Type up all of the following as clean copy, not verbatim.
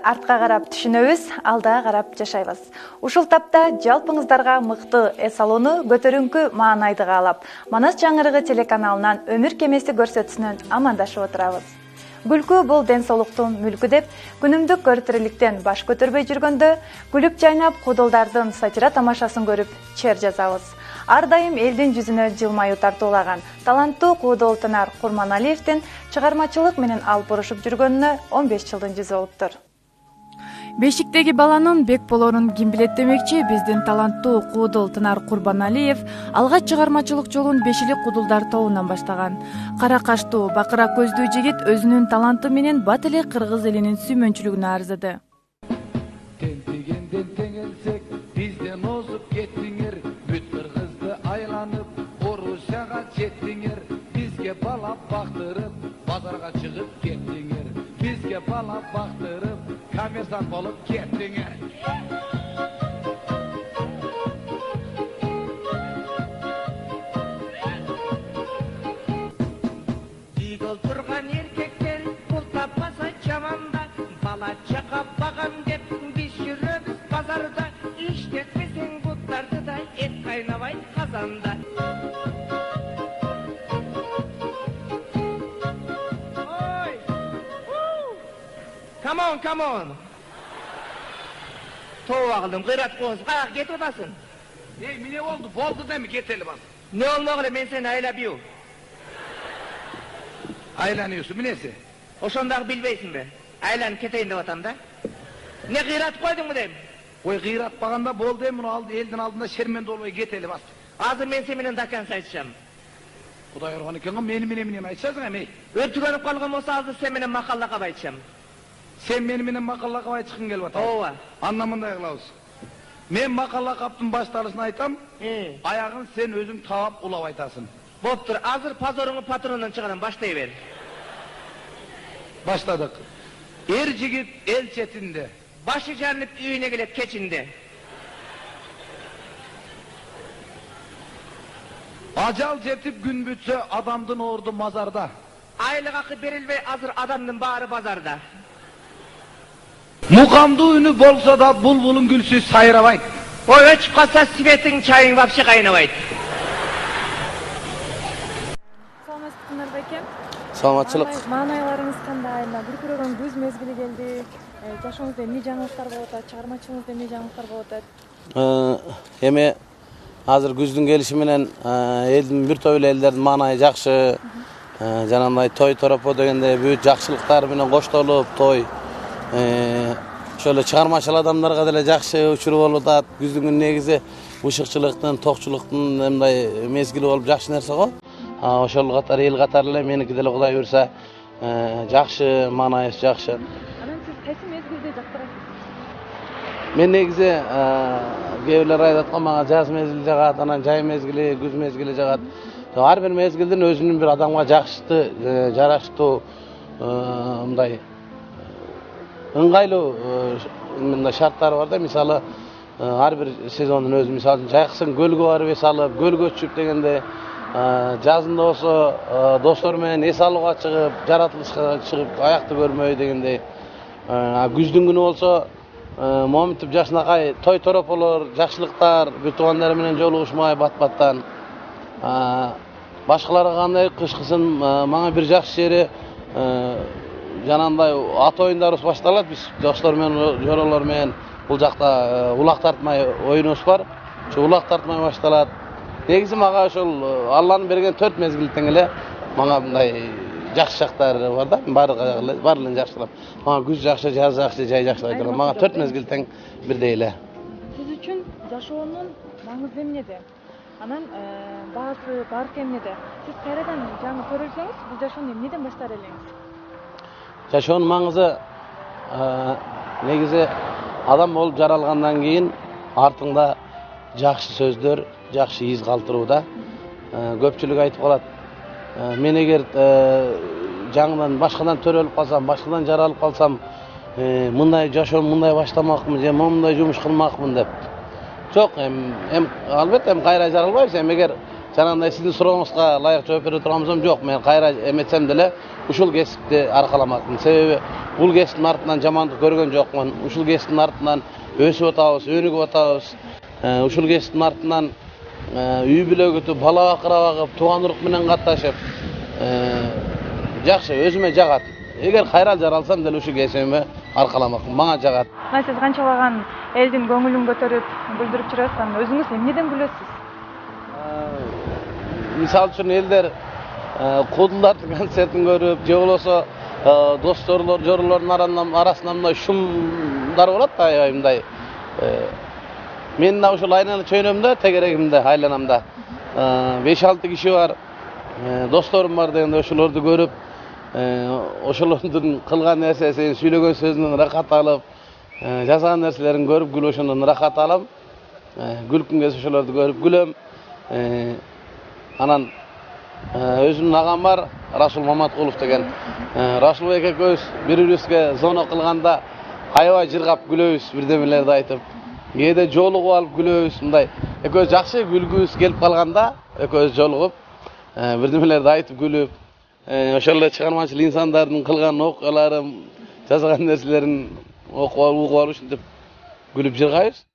артка карап түшүнөбүз, алдыга карап жашайбыз. Ушул тапта жалпыңыздарга мыкты эсалону көтөрүңкү маанайды каалап, Манас жаңырыгы телеканалынан өмүр кемеси көрсөтүүсүнөн амандашып отурабыз. Күлкү бул ден соолуктун мүлкү деп, күнүмдүк көрүтүрүлүктөн баш көтөрбөй жүргөндө, күлүп жайнап кудулдардын сатира тамашасын көрүп, чер жазабыз. Ар дайым элдин жүзүнө жылмаюу тартуулаган таланттуу Куудул Тынар Курманалиевдин чыгармачылык менен алып бурушуп жүргөнүнө 15 жылдын жүзү болуптур. Бешиктеги баланын бек болорун ким билет демекчи, биздин таланттуу Куудул Тынар Курманалиев алгач чыгармачылык жолун Бешилик кудулдар тобунан баштаган. Кара каштуу, бакыра көздүү жигит өзүнүн таланты менен бат эле кыргыз элинин сүймөнчүлүгүнө арзыды. Тентигенден теңелсек, бизден озуп кеттиңер, бүт кыргызды айланып, Орусияга жеттиңер, бизге бала бактырып, базарга чыгып кеттиңер, бизге бала бактырып, коммерсант болуп кеттиңер. Үйгө турган эркектер пул таппаса жаманда, бала чака багам деп биз жүрөбүз базарда, иштетпесең буттарды да эт кайнабайт казанда. Ой! Come on. Топ агылдым, кыйрат коз, каяка кетип атасың? Эмне болду? Болду деми кетели бас. Не болмогуле, мен сени айлабыю. Айланıyorsun, minesi? Ошондогу билбейсиңби? Айланып кетейин деп атам да. Не кыйратып койдуңбу дейм? Ой, кыйратпаганда болду эми, муну элдин алдында шерменде болбой кетели бас. Азыр мен сени менен даканса айтышам. Кудай урган экен го, мени менен эмне айтышасың эми? Өртүгөнүп калган болсо азыр сен менен макаллакап айтышам. Sen meni менен макаллакап айтышкың келип атат. Ооба. Анда мындай кылабыз. Мен макаллакаптын башталышын айтам, аягын сен өзүң таап улап айтасың. Боптур, азыр позоруңу патронунан чыгарам, баштай бер. Баштадык. Эр жигит эл четинде, Başı jarnıp үйüne келет keçinde. Ajal жетип күн бүтсө адамдын орду мазарда. Aylık akı berilbey azır adamdın bağrı bazarda. Mukandуу үнү болсо да булбулун гүлсүз сайрабайт. Oy öçüp kalsa sivetin çayın vapşı kaynavayt. Саламатсызбы Тынар байке? Саламатчылык. Маанайларыңыз кандай? Бүркүрөгөн күз мезгили келди. Жашооңузда эмне жаңылыктар болуп атат? Чыгармачылыгыңызда эмне жаңылыктар болуп атат? Эми азыр күздүн келиши менен элдин бир топ эле элдердин маанайы жакшы. Жанагындай той торопо дегенде бүт жакшылыктар менен коштолуп той. Şöyle чыгармачыл адамдарга деле жакшы учур болуп атат. Күздүн күнү негизи ушукчулуктун, токчулуктун мындай мезгили болуп жакшы нерсе го. Ошол катары эл катары эле меники деле Кудай буйрса жакшы, маанайыбыз жакшы. Анан сиз кайсы мезгилди жактырасыз? Мен негизи кээ бирлер айтат го, мага жаз мезгили жагат, анан жай мезгили, күз мезгили жагат. Ар бир мезгилдин өзүнүн бир адамга жакшы, жараштуу мындай ыңгайлуу мындай шарттары бар да. Мисалы, ар бир сезондун өзү, мисалы жайкысын көлгө барып эс алып, көлгө түшүп дегенде, жазында болсо достор менен эс алууга чыгып, жаратылышка чыгып, аякты көрмөй дегендей. Күздүн күнү болсо моминтип жакшынакай той торополор, жакшылыктар, бүт туугандар менен жолугушмай бат-баттан. Башкаларга кандай кышкысын мага бир жакшы жери жанагындай ат оюндарыбыз башталат. Биз достор менен, жоролор менен бул жакта улак тартмай оюнубуз бар. Ошо улак тартмай башталат. Негизи мага ошол Алланын берген 4 мезгил тең эле мага мындай жакшы жактары бар да. Барлыгын жакшы кылам. Мага күз жакшы, жаз жакшы, жай жакшы деп айтам. Мага 4 мезгил тең бирдей эле. Сиз үчүн жашоонун маңызы эмнеде? Анан баасы бар эмнеде? Сиз кайрадан жаңы көрөлсөңүз, бул жашоону эмнеден баштар элеңиз? Жашоонун маңызы негизи адам болуп жаралгандан кийин артыңда жакшы сөздөр, жакшы из калтырууда. Көпчүлүк айтып калат. Мен эгер жаңыдан башкадан төрөлүп калсам, башкадан жаралып калсам, мындай жашоом мындай баштамакмын, же мындай жумуш кылмакмын деп. Жок, албетте кайра жаралбайбыз. Эгер Janagындай сиздин сурооңузга ылайык жооп бере турганбысам, жок. Мен кайра эметсем деле ушул кесипти аркаламакмын. Себеби бул кесиптин артынан жамандык көргөн жокмун. Ушул кесиптин артынан өсүп атабыз, өнүгүп атабыз. Ушул кесиптин артынан үй бүлө күтүп, бала бакыра багып, тууган урук менен катташып, жакшы, өзүмө жагат. Эгер кайра жаралсам деле ушул кесибиме аркаламакмын. Мага жагат. Мына сиз канчалаган элдин көңүлүн көтөрүп, күлдүрүп жүрөсүз, анан өзүңүз эмнеден күлөсүз? Мисал үчүн элдер кудулдардын концертин көрүп, же болбосо досторлор, жорлордун арасында мындай шумдар болот да, аябай мындай. Мен да ушул айнаны чөйнөмдө, тегерегимде, айланамда 5-6 киши бар, досторум бар дегенде ошолорду көрүп, ошолордун кылган нерсесин, сүйлөгөн сөзүнөн рахат алып, жазган нерселерин көрүп күлүп ошондон рахат алам. Күлкүм келсе ошолорду көрүп күлөм. Анан өзүмдүн агам бар, Расул Маматкулов деген. Расул экөөбүз бири-бирибизге зоно кылганда аябай жыргап күлөбүз, бирдемелерди айтып. Кээде жолугуп алып күлөбүз, мындай. Экөөбүз жакшы күлгүбүз келип калганда, экөөбүз жолугуп, бирдемелерди айтып күлүп, ошол эле чыгармачыл инсандардын кылган окуяларын, жазган нерселерин окуп алып ушинтип күлүп жыргайбыз.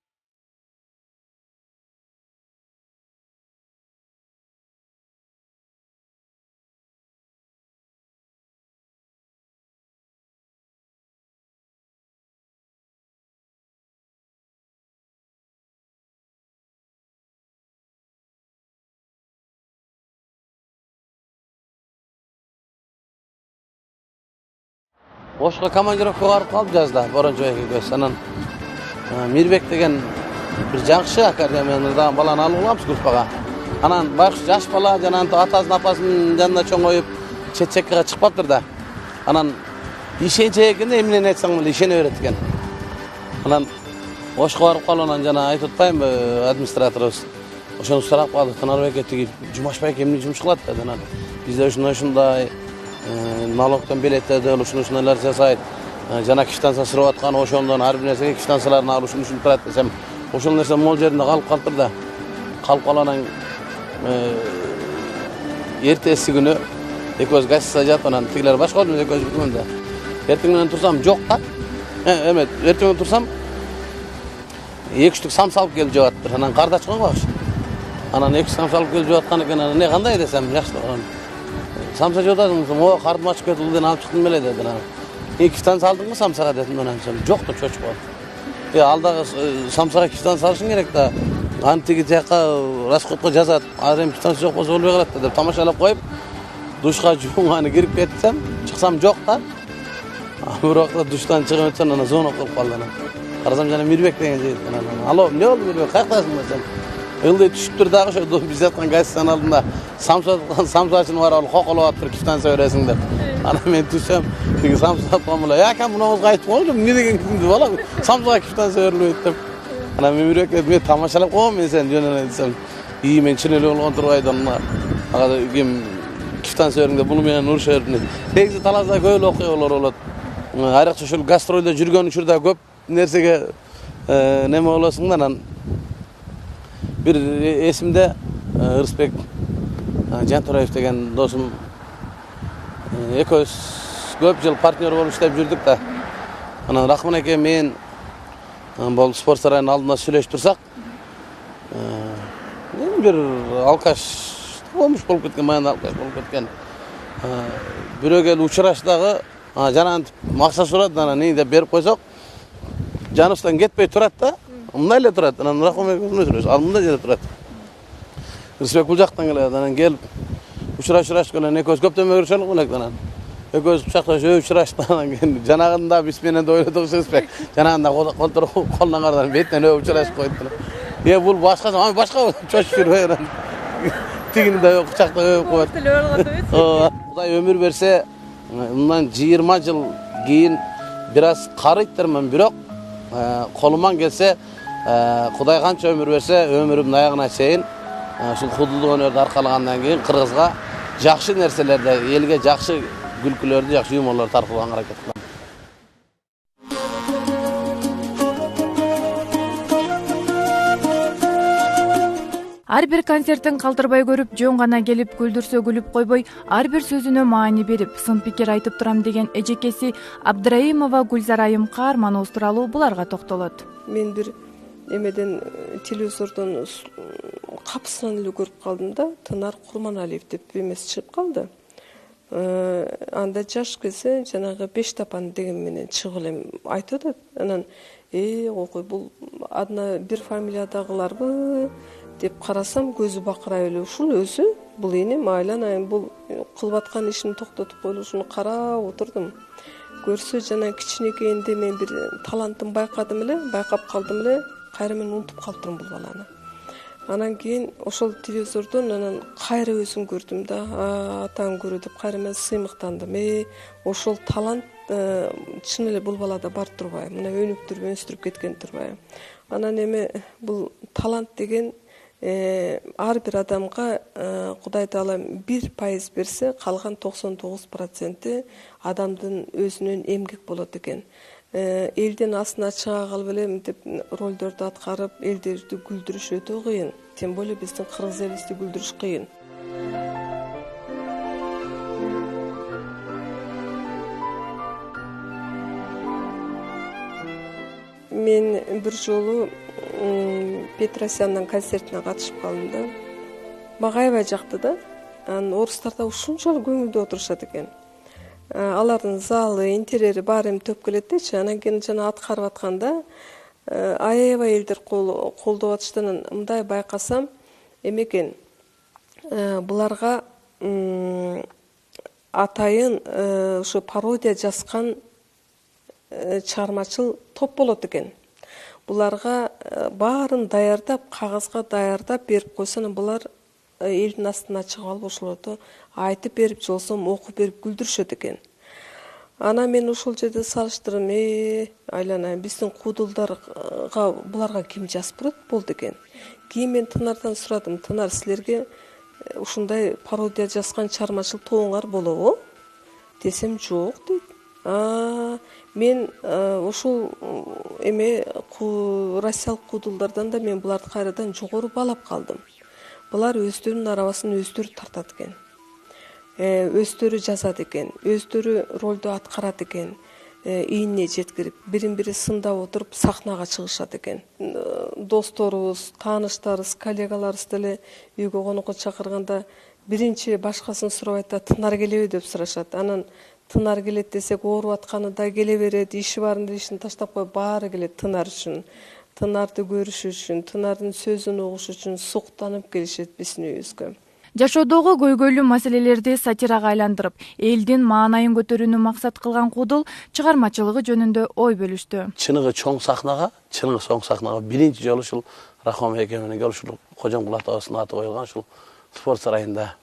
Ошко командировкага барып калып жазда, борончо экөөбүз. Анан Мирбек деген бир жакшы академиядан баланы алып каламыз группага. Анан байкуш жаш бала жанагы атасын апасынын жанына чоңоюп, чет-чеккеге чыкпаптыр да. Анан ишенче экенде эмнени айтсаң эле ишене берет экен. Анан Ошко барып калып анан жана айтып атпаймынбы администраторубуз. Ошону сурап калдык, Танарбек тиги Жумашбек эмне жумуш кылат деди. Анан бизде ушундай налогтон билеттерди, ушундай жасайт. Жана квитанция сурап аткан, ошондон ар бир нерсеге квитанцияларын алып ушуну турат десем, ошол нерсе могул жеринде калып калыптыр да. Калып калгандан эртеси күнү экөөбүз гостиницада жатып, анан тигилер башка эле экөөбүз бүтүмүндө. Эртең менен турсам жок да. Эме, эртең менен турсам 2 штук самса алып келип жаптыр. Анан карда чыккан багыш. Анан 2 самса алып келип жаткан экен. Анан не кандай десем, жакшы. Самса жотасың, о кардым ачып кетип элден алып чыктым эле деди. Анан квитанция алдыңбы самсага дедим, анан жок деп чочуп калды. Алдагы самсага квитанция алышың керек да. Аны тиги жака расходко жазат. Азыр эми квитанция жок болсо болбой калат деп тамашалап коюп, душка жууганы кирип кетсем, чыксам жок да. Бир убакта душтан чыгып өтсөм, анан зона кылып калды анан. Карасам жана Мирбек деген жигит. Анан алло, эмне болду Мирбек, каяктасың десем. Ылдый түшүптүр дагы ошо биз жаткан гостиницанын алдында самсачын бар, ал коколоп атыптыр, квитанция бересиң деп. Анан мен түшсөм, тиги самса аткан бола, "Я кам мунуңузга айтып койчу, эмне деген кимди бала? Самсага квитанция берилбейт" деп. Анан Мирбек мен тамашалап койгом, мен сени жөн эле десем, мен чын эле болгон турбайдым. Ага ким квитанция бериң деп буну менен урушуп берди. Негизи талаазда көп эле окуялар болот. Айрыкча ушул гастролдо жүргөн учурда көп нерсеге неме болосуң да. Анан бир эсимде Ырысбек Жантураев деген досум, экөөбүз көп жыл партнер болуп иштеп жүрдүк да. Анан Рахман эке мен бул спорт сарайынын алдында сүйлөшүп турсак, бир алкаш болмуш болуп кеткен, майында алкаш болуп кеткен. Бирөө келип учурашдагы жана макса сурат, анан не деп берип койсок, жаныбыздан кетпей турат да. Мындай эле турат. Анан Рахман эке ал мындай жерде турат. Рысбек бул жактан келет, анан келип учурашып келген экөөбүз көптөн бери көрүшөлүк элек анан. Экөөбүз кучакташып учурашып анан жанагында биз менен да ойлодук Рысбек. Жанагында колтур колунан кардан бетинен учурашып койду. Бул башка, башка чочуп жүрбөй анан. Тигини да кучактап коет. Кудай өмүр берсе, мындан 20 жыл кийин бир аз карыйттырмын, бирок колуман келсе, Кудай канча өмүр берсе, өмүрүмдүн аягына чейин ушул кудулдук өнөрдү аркалагандан кийин Кыргызга жакшы нерселерди, элге жакшы күлкүлөрдү, жакшы юморлорду таркалганга аракет кылам. ар бир концертин калтырбай көрүп, жөн гана келип күлдүрсө күлүп койбой, ар бир сөзүнө маани берип, сын пикир айтып турам деген эжекеси Абдраимова Гүлзар айым каарманыбыз тууралуу буларга токтолот. Мен бир эмеден телевизордон капысынан эле көрүп калдым да, Тынар Курманалиев деп эмес чыгып калды. Анда жаш келсе жанагы беш тапан деген менен чыгып элем айтып атат. Анан окуй бул адына бир фамилиядагыларбы деп карасам, көзү бакырайып эле ушул өзү, бул энем айланайын, бул кылып аткан ишин токтотуп коелу, ушуну карап отурдум. Көрсө жана кичинекейинде мен бир талантын байкадым эле, байкап калдым эле, кайра мен унутуп калыптырмын бул баланы. Анан кийин ошол телевизордон анан кайра өзүн көрдүм да, атаң көрө деп кайра мен сыймыктандым. Ошол талант чын эле бул балада бар турбайбы? Мына өнүктүрүп өстүрүп кеткен турбайбы? Анан эми бул талант деген ар бир адамга Кудай Таала 1% берсе, калган 99% адамдын өзүнүн эмгек болот экен. Элдин астына чыга калып эле мынтип ролдорду аткарып, элдерди күлдүрүш өтө кыйын. Тем более биздин кыргыз элибизди күлдүрүш кыйын. Мен бир жолу Петросяндын концертине катышып калдым да. Мага аябай жакты да. Анан орустарда ушунчалык көңүлдүү отурушат экен. Алардын залы, интерьери баары эми төп келетчи. Анан кийин жана аткарып атканда аябай элдер колдоп атыштан мындай байкасам эмекен. Буларга атайын ошо пародия жазган чыгармачыл топ болот экен. Буларга баарын даярдап, кагазга даярдап берип койсо, булар элдин астына чыгып алып ошолорду айтып берип, жолсом окуп берип күлдүрүшөт экен. Ана мен ошол жерде салыштырым, айланайын, биздин куудулдарга буларга ким жазып берет болду экен. Кийин мен Тынардан сурадым, Тынар, силерге ушундай пародия жазган чыгармачыл тобуңар болобу? Десем, жок дейт. Мен ошол эме россиялык куудулдардан да мен буларды кайрадан жогору баалап калдым. Булар өздөрүнүн арабасын өздөрү тартат экен. Өздөрү жазат экен, өздөрү ролду аткарат экен. Ийине жеткирип, бирин-бири сындап отуруп сахнага чыгышат экен. Досторубуз, тааныштарыбыз, коллегаларыбыз деле үйгө конокко чакырганда биринчи башкасын сурабайт да, Тынар келеби деп сурашат. Анан Тынар келет десек, ооруп атканы да келе берет, иши барын ишин таштап коюп баары келет Тынар үчүн. Тынарды көрүш үчүн, Тынардын сөзүн угуш үчүн суктанып келишет биздин үйүбүзгө. Жашоодогу көйгөйлүү маселелерди сатирага айландырып, элдин маанайын көтөрүүнү максат кылган Куудул чыгармачылыгы жөнүндө ой бөлүштү. Чыныгы чоң сахнага биринчи жолу ушул Рахман эке менен ушул Кожомкул атабыздын аты коюлган ушул спорт сарайында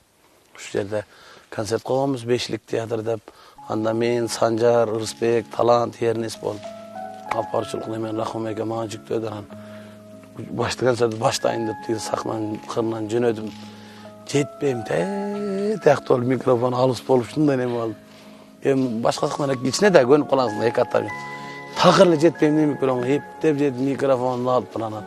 ушул жерде концерт койгонбуз, Бешилик театр деп. Анда мен, Санжар, Ырысбек, Талант, Ернес болуп апарчылык немен Рахман эке мага жүктөдү. Анан концертти баштайын деп тиги сахнанын кырынан жөнөдүм. Жетпейм, тияктуу микрофон алыс болуп ушундай неме болду. Эми башка сахналар ичине да көнүп каласың эки аттап. Такыр эле жетпейм микрофонго эптеп жетип микрофонду алып анан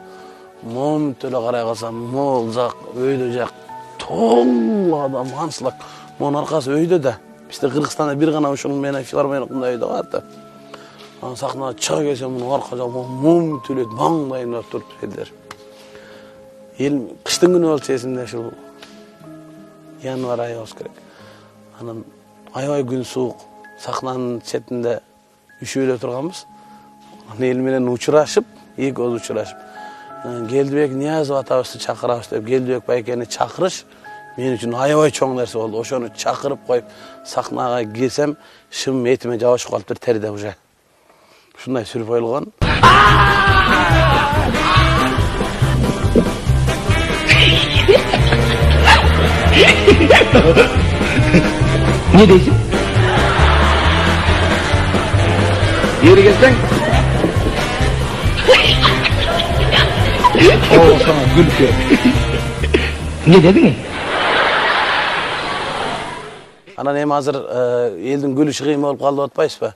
момунтип эле карай калсам, могул жак, өйдө жак толуу адам анчлык. Монун аркасы өйдө да. Бизде Кыргызстанда бир гана ушул менен филармония өйдө бар да. Анан сахнага чыга келсем, мунун арка жагы момунтип эле маңдайына туруп элдер. Эл кыштын күнү болчу эсимде ушул январь айы болуш керек. Анан аябай күн суук, сахнанын четинде үшөө эле турганбыз. Анан эл менен учурашып, экөөбүз учурашып, Келдибек Ниязов атабызды чакырабыз деп Келдибек байкени чакырыш мен үчүн аябай чоң нерсе болду. Ошону чакырып коюп сахнага кирсем, шым этиме жабышып калыптыр терде уже. Ушундай сүрүп коюлган. Ne deysin? Yeri gelsen. O sana gülüyor. Ne dedin? Анан эми азыр элдин күлүшү кыйын болуп калды деп атпайсызбы?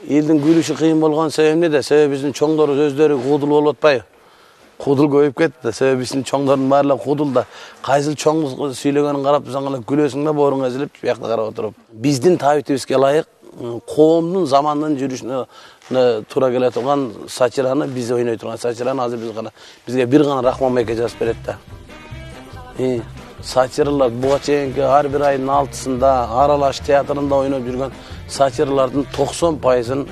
Элдин күлүшү кыйын болгон себеби эмнеде? Себеби биздин чоңдорубуз өздөрү куудул болуп атпайбы? Kudul koyup ketdi. Sebebi bizim çoңдордун баарлыгы кудулда. Кайсыл çoң сүйлөгөнүн карап туrsаң эле күлөсүң да боруңа эзилип, буякта карап отуруп. Биздин табитибизге ылайык коомдун замандын жүрүшүнө туура келе турган сатираны биз ойной турган сатираны азыр бизге бир гана Рахман байке жазып берет да. Сатиралар буга чейинки ар бир айдын 6-сында Аралаш театрында ойноп жүргөн сатиралардын 90%ын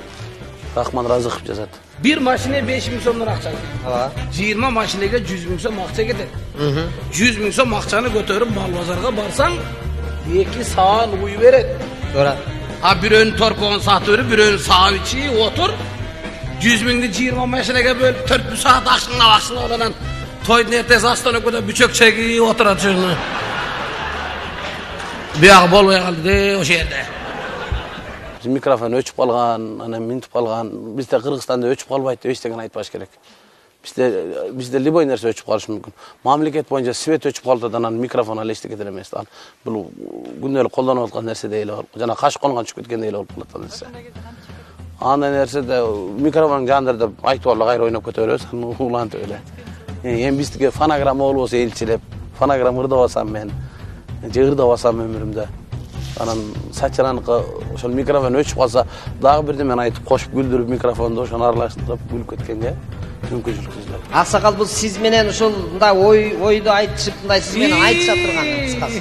Рахман Разыков жазат. Bir maşine 5.000 so'mdan akça gidiyor. 20 maşinege 100.000 so'm akça gidiyor. 100.000 so'm akçanı götürüp Malbazarga barsan 2 saat uyu verir. Sonra Ha bir ön torpağın satırı, bir ön sağ içi otur. 100.000'de 20 maşinege böyle 4 saat akşına olan toydun ertesi hastana kadar büçök çeki oturatıyorsun. Bir ağı bol kaldı de o şehirde. Mikrofon öçüp kalgan, mintip kalgan, bizde Kırgızstanda öçüp kalbaydı deb eçtеген айтпаш керек. Bizde любой нерсе öçüp kalыşı mümkün. Mamleket boyunca svet öçüp kaldıdan mikrofon ala eşlik edilir emес. Бұл күнделik колдонуп аткан нерсе дейли бар. Жана каш колгон чүп кеткен дейли болуп калат нерсе. Андай нерсе де микрофонун жанында деп айтып алып кайра ойноп кете беребиз, улантып эле. Эми биздики фонограмма болбосо элчилеп, фонограмма ырдап алсам мен, жырдап алсам өмүрүмдө. Анан сатираныкы ошол микрофон өчүп калса, дагы бирде мен айтып кошуп күлдүрүп микрофонду ошону аралаштырып күлүп кеткенге мүмкүнчүлүк түзүлөт. Аксакал бул сиз менен ушул мындай ойду айтышып мындай сиз менен айтыша турган кыскасы.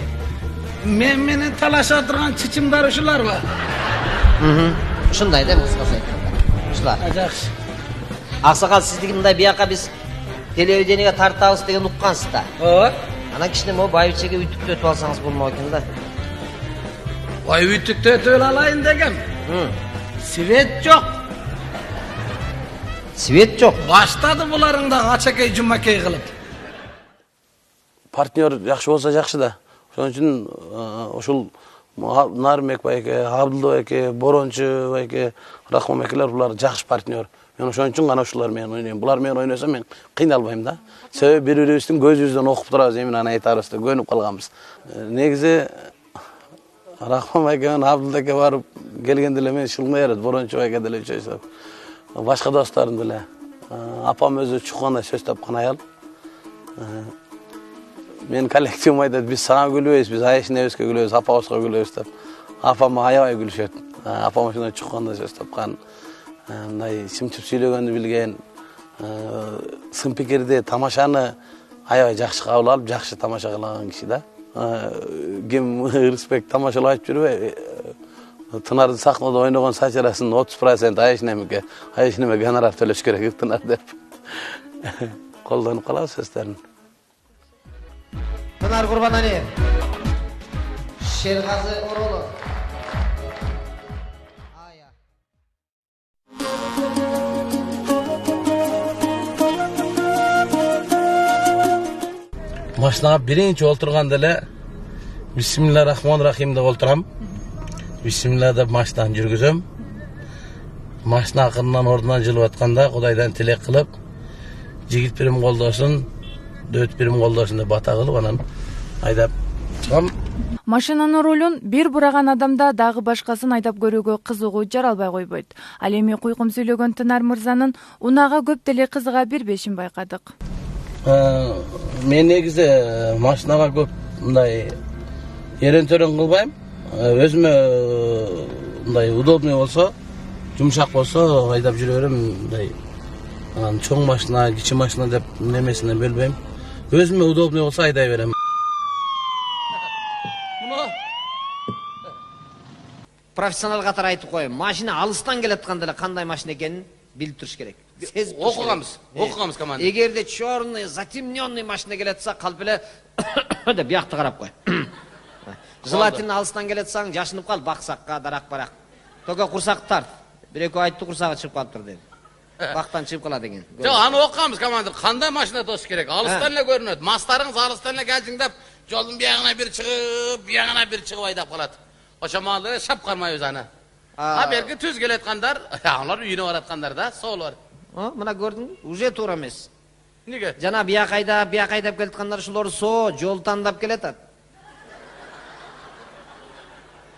Men menen talaşa turgan çiçimdar uşular var. Ушундай да кыскасы айтканда. Ушулар. Жакшы. Аксакал сиздики мындай бияка биз телевидениеге тартабыз деген уккансыз да. Ооба. Анан кичине могу байбичеге үтүктү өтүп алсаңыз болмок экен да. Vay ütükte ötüyle alayın degem. Sivet yok. Свет жок. Başladı buların da açakay cumakay kılıp. Партнер жакшы болсо жакшы да. Ошон үчүн ошол Нарымбек байке, Абдулла байке, Борончу байке, Рахман байкелер булар жакшы партнер. Мен ошон үчүн гана ушулар менен ойнойм. Булар менен ойносом мен кыйналбайм да. Себеби бири-бирибиздин көзүбүздөн окуп турабыз, эмне аны айтарбыз деп көнүп калганбыз. Негизи Рахман байке менен Абдулла байке барып келгенде эле мен шылмай берет, Борончу байке деле чөйсөп. Башка досторум деле. Апам өзү чукканда сөз тапкан аял. Мен коллективим айтат, биз сага күлөбүз, биз Айшинебизге күлөбүз, апабызга күлөбүз деп. Апам аябай күлүшөт. Апам ошондой чукканда сөз тапкан. Мындай симчип сүйлөгөндү билген. Сын пикирди, тамашаны аябай жакшы кабыл алып, жакшы тамаша кылаган киши да. Ким Рысбек тамашалап айтып жүрбөй. Тынардын сахнада ойногон сатирасынын 30% Айшинеме гонорар төлөш керек Тынар деп. Колдонуп калабыз сөздөрүн. Тынар Курбаналиев. Шергазы Оролов. Машинага биринчи олтурганда эле Бисмиллахиррахманиррахим деп олтурам. Бисмилла деп машинаны жүргүзөм. Машина акырынан ордунан жылып атканда Кудайдан тилек кылып, жигит бирим колдосун, дөт бирим колдосун деп бата кылып анан айдап чыгам. Машинанын рулун бир бураган адамда дагы башкасын айдап көрүүгө кызыгуу жаралбай койбойт. Ал эми куйкум сүйлөгөн Тынар мырзанын унага көп деле кызыга бербешин байкадык. Мен негизи машинага көп мындай ерен-төрөн кылбайм. Өзүмө мындай удобный болсо, жумшак болсо айдап жүрө берем. Мындай чоң машина, кичи машина деп немесине бөлбөйм. Өзүмө удобный болсо айдай берем. Профессионал катары айтып коеюн. Машина алыстан келатканда эле кандай машина экенин билип туруш керек. Окуганбыз команда. Эгерде черный, затемненный машина келатса, калп эле деп биякты карап кой. Желательно алыстан келатсаң, жашынып кал, баксакка, дарак-барак. Тога курсак тарт. Бир-экөө айтты, курсагы чыгып калыптыр деп. Бактан чыгып калат экен. Жок, аны окуганбыз команда. Кандай машина тосуш керек? Алыстан эле көрүнөт. Мастарыңыз алыстан эле келжиң деп, жолдун биягына бир чыгып, айдап калат. Ошо маалда шап кармайбыз аны. Берги түз келаткандар, алар үйүнө бараткандар да, сол бар. Мына көрдүң, уже туура эмес. Неге? Жана бияк айдап келаткандар ушулар жол тандап келатат.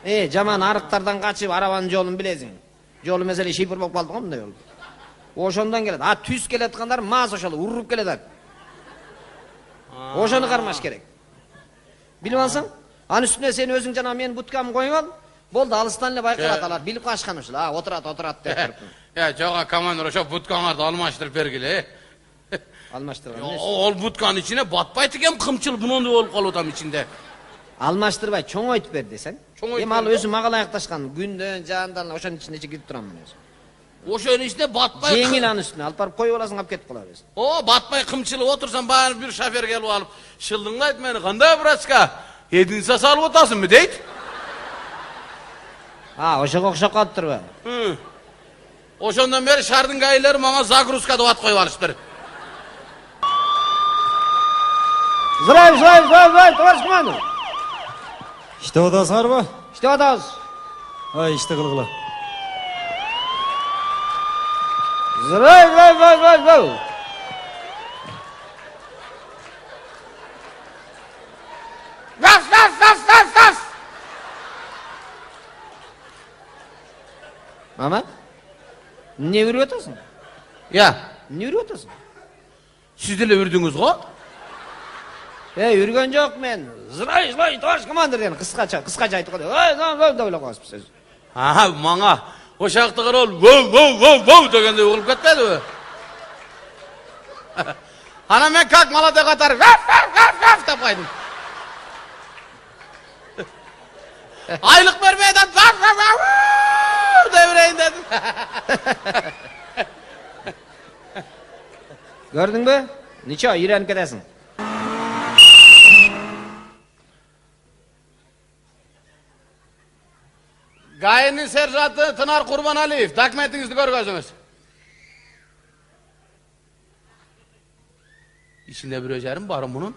Жаман арыктардан качып, арабанын жолун билесиң. Жолу мезеле шипер болуп калды го мындай болуп. Ошондон келет. Түз келаткандар маз ошол уруп келатат. Ошону кармаш керек. Билип алсаң, анын үстүнө сен өзүң жана менин буткамды коюп ал. Болду, алыстан эле байкалат алар. Билип калышкан ушул. Отурат деп туруп. Жога командир, ошо буткаңарды алмаштырып бергиле. Алмаштырган. Ол бутканын ичине батпайт экен, кымчыл бунундай болуп калып атам ичинде. Алмаштырбай чоңойтуп бер десең. Эми ал өзү мага ылайыкташкан күндөн жандан ошонун ичинде кирип турам мен өзү. Ошонун ичинде батпай. Жеңил анын үстүнө алып барып коюп аласың, алып кетип калабыз. Батпай кымчылып отурсам, баары бир шофер келип алып, шылдыңдайт мени, кандай брачка? Эдиңиз салып атасыңбы дейт? Ошого окшоп калыптырбы? Ошондон бери шаардын гаилери мага загрузка деп ат коюп алыштыр. Зрай, товарищ командир. İşte odasыңарбы? Иштеп атабыз. İşte кылгыла. Зрай. Газ. Мама? Не үрүп атасың? Не үрүп атасың? Сиз деле үрдүңүз го? Үргөн жок мен. Зрай, товарищ командир деген кыскача айтып коет. Деп ойлоп каласыз сиз. Мага ошакты карап, воу дегенде угулуп кетпедиби? Ана мен как молодой катары деп койдум. Айлык бербей атат, деп берейин дедим. Көрдүңбү? Ниче, үйрөнүп кетесиң. Гаинин сержанты Тынар Курбаналиев, документиңизди көргөзүңүз. Ичинде бирөө жарым бар мунун.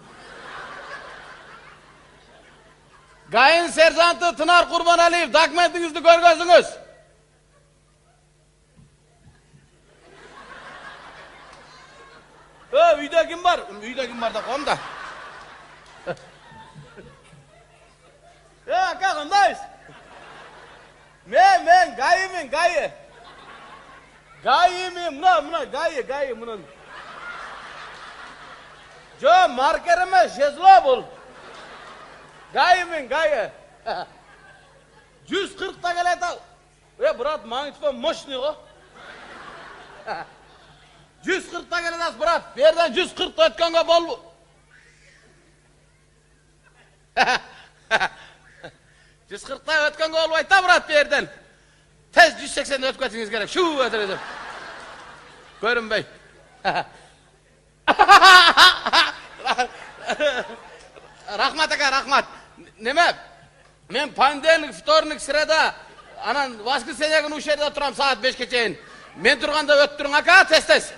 Гаин сержанты Тынар Курбаналиев, документиңизди көргөзүңүз. Үйдө ким бар? Үйдө ким бар да коем да. Ака, кандайсыз? Men gayimin, gayi. Gayimin, mına gayi bunun. Jo, marker emas, jezlo bul. Gayimin, gayi. 140 ta kelet al. Brat, magnetofon moshniy go. 140 ta kelet as, brat. Berden 140 ta ötkanga bol. 140 ta ötkanga olbayt da, brat, berden. Tez 180 ötketiniz gerek. Şu ötürüdüm. Görünbey. Rahmat aka, rahmat. Neme? Men ponedельник, вторник, среда, анан воскресенье күнү ушул жерде турам саат 5ке чейин. Мен турганда өтүп туруң ака, тез.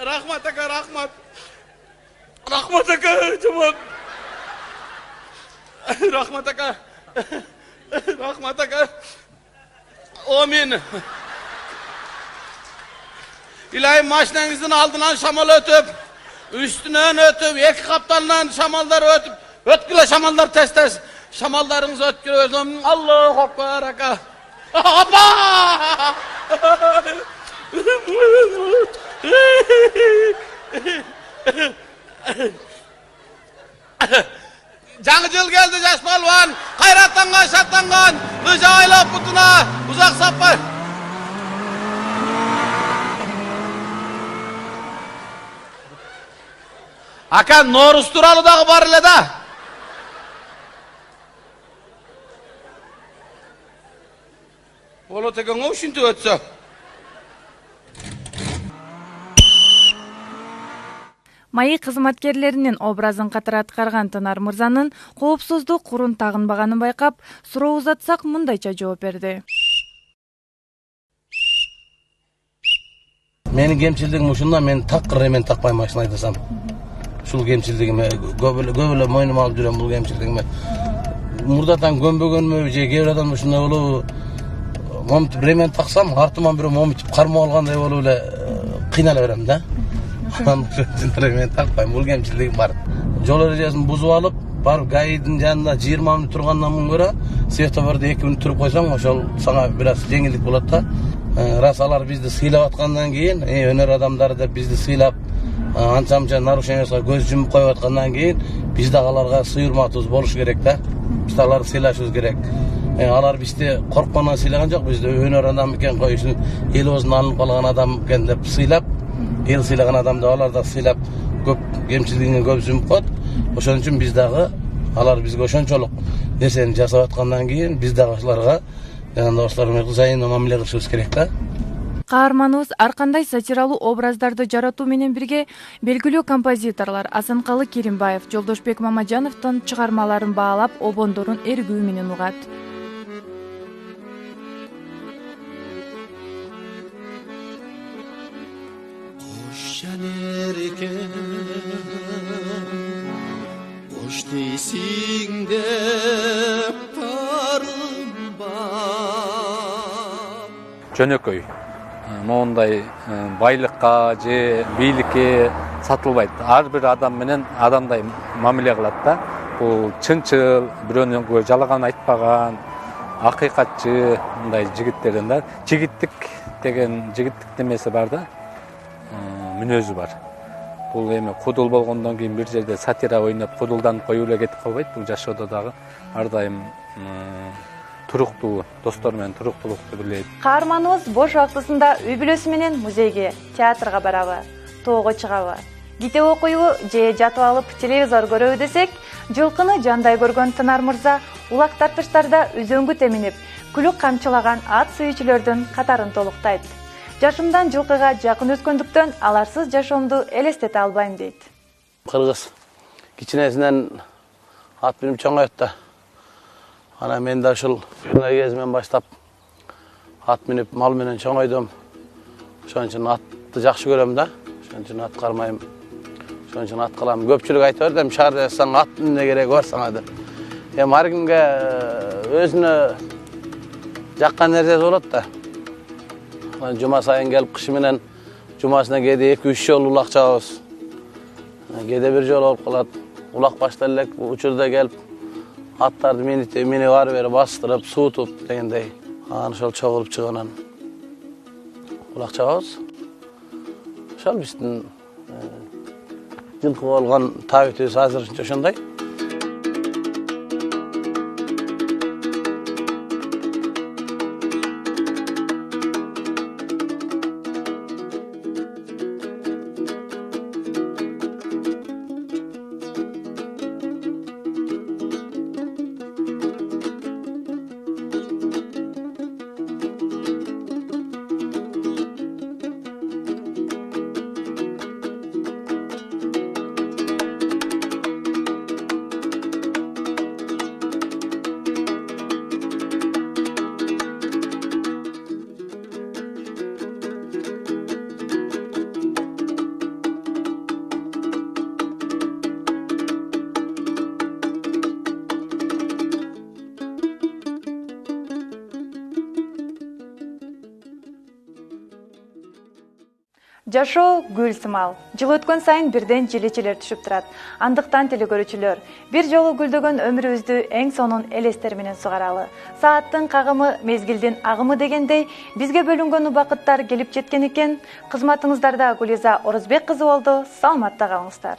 Рахмат aka, рахмат. Рахмат aka, жаман. Рахмат aka. Рахмат aka. Amin. İlahi maşinanızın aldığından şamal ötüp, üstünden ötüp, iki kaptandan şamallar ötüp, ötküle şamallar tez. Şamallarınızı ötküle özlem. Allahu Akbar aka. Hoppa! Жаңы geldi жаш балуан, қайраттанған, шаттанған, лыжа айлап бұтына, ұзақ саппай. Aka, Noruz turalı dağı бар эле да. Болот экен ушинтип өтсө. Маи кызматкерлеринин образын катары аткарган Тынар мырзанын коопсуздук курун тагынбаганын байкап, суроо узатсак мындайча жооп берди. Менин кемчилдигим ушунда, мен такыр эмен такпай машина айдасам. Ушул кемчилдигиме көп эле мойнума алып жүрөм бул кемчилдигиме. Мурдатан көнбөгөнмө же кээ бир адам ушундай болобу? Момтип ремен таксам, артыман бирөө момтип кармап алгандай болуп эле кыйнала берем да. Мен такпайм, бул кемчилдигим бар. Жол эрежесин бузуп алып, барып гаидин жанында 20 мүнөт тургандан көрө, светофордо 2 мүнөт туруп койсоң, ошол сага бир аз жеңилдик болот да. Рас алар бизди сыйлап аткандан кийин, өнөр адамдары деп бизди сыйлап, анча-мынча нарушениябызга көз жумуп коюп аткандан кийин, биз дагы аларга сый урматыбыз болуш керек да. Биз аларды сыйлашыбыз керек. Алар бизди корккондон сыйлаган жок, бизди өнөр адам экен коюшун, элибиздин алынып калган адам экен деп сыйлап, эл сыйлаган адамды алар да сыйлап, көп кемчилигинен көп жумуп коет. Ошон үчүн биз дагы алар бизге ошончолук нерсени жасап аткандан кийин, биз дагы ошолорго жанагындай ошолор взаимный мамиле кылышыбыз керек да. Каарманыбыз ар кандай сатиралуу образдарды жаратуу менен бирге белгилүү композиторлор Асанкалы Керимбаев, Жолдошбек Мамажановдун чыгармаларын баалап, обондорун эргүү менен угат. Hoş değilsin de tarımba. Жөнөкөй моундай байлыкка же бийликке сатылбайт. Ар бир адам менен адамдай мамиле кылат да. Бул чынчыл, бирөөнү жалаган айтпаган, акыйкатчы мындай жигиттерден да. Жигиттик деген жигиттик немеси бар да. Мүнөзү бар. Бул эми кудул болгондон кийин бир жерде сатира ойноп кудулдан коюп эле кетип калбайт. Бул жашоодо дагы ар дайым туруктуу, достор менен туруктуулукту билет. Каарманыбыз бош убактысында үй бүлөсү менен музейге, театрга барабы, тоого чыгабы, китеп окуйбу же жатып алып телевизор көрөбү десек, жылкыны жандай көргөн Тынар мырза улак тартыштарда өзөнгү теминип, күлүк камчылаган ат сүйүүчүлөрдүн катарын толуктайт. Жашымдан жылкыга жакын өскөндүктөн аларсыз жашоомду элестете албайм дейт. Кыргыз кичинесинен ат минип чоңойт да. Ана мен да ушул кичине кезимен баштап ат минип мал менен чоңойдум. Ошон үчүн атты жакшы көрөм да. Ошон үчүн ат кармайм. Ошон үчүн ат кылам. Көпчүлүк айтып берди, шаарда жасаң ат эмне кереги бар сага деп. Эми ар кимге өзүнө жаккан нерсеси болот да. Жума сайын келип кышы менен жумасына кээде 2-3 жолу улак чабабыз. Кээде бир жолу болуп калат. Улак башта элек учурда келип аттарды мени ары бери бастырып, суутуп дегендей. Анан ошол чогулуп чыгып улак чабабыз. Ошол биздин жылкы болгон табитибиз азырынча ошондой. Жашоо гүл сымал. Жыл өткөн сайын бирден жилечелер түшүп турат. Андыктан телекөрүүчүлөр, бир жолу гүлдөгөн өмүрүбүздү эң сонун элестер менен сугаралы. Сааттын кагымы, мезгилдин агымы дегендей, бизге бөлүнгөн убакыттар келип жеткен экен. Кызматыңыздарда Гулиза Орозбек кызы болду. Саламатта калыңыздар.